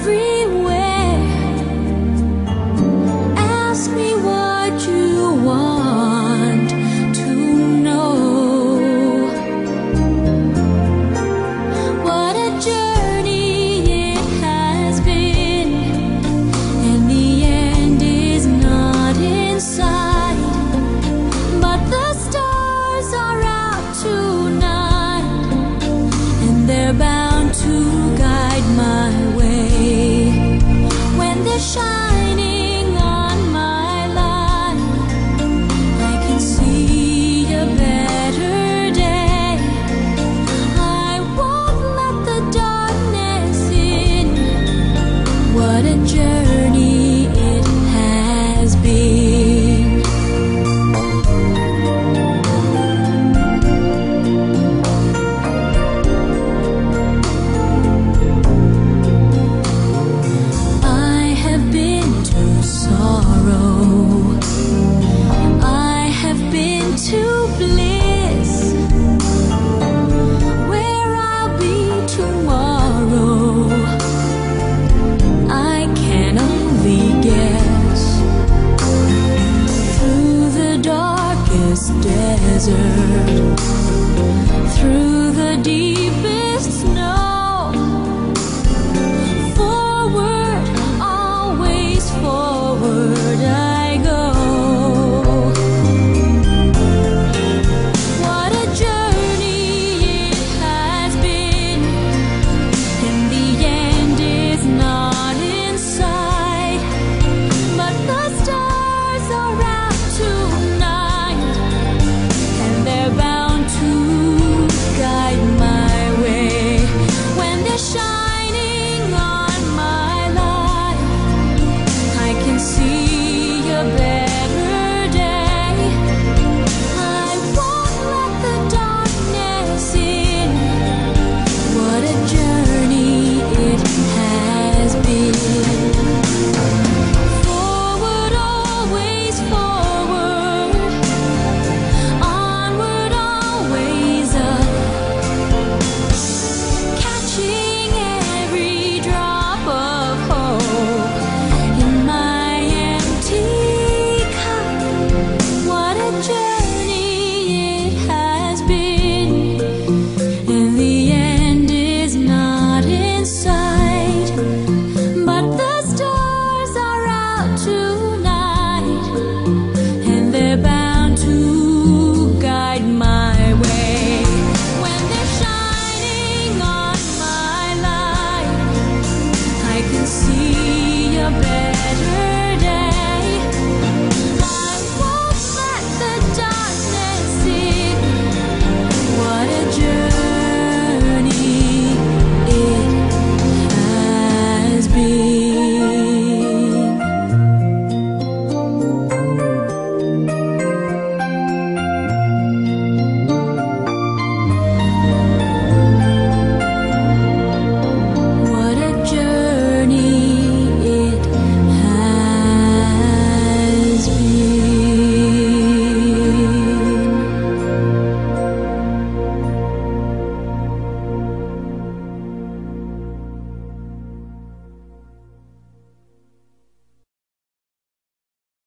everywhere. Ask me what you want to know. What a journey it has been, and the end is not in sight. But the stars are out tonight, and they're bound to guide my way. When they're shining on my life, I can see a better day. I won't let the darkness in. What a journey it has been. I have been to sorrow, I have been to bliss. Where I'll be tomorrow, I can only guess. Through the darkest desert, through the deepest snow, forward, always forward I go. What a journey it has been, and the end is not in sight. But the stars are out tonight, and they're bound to guide my way. When they're shining on my life, I can see a better day. I won't let the darkness in. What a journey it has been. Forward, always forward. Onward, always up. Catching every drop of hope in my empty cup. What a journey it has been, and the end is not in sight. But the stars are out tonight, and they're bound to guide my way. When they're shining on my life, I can see a better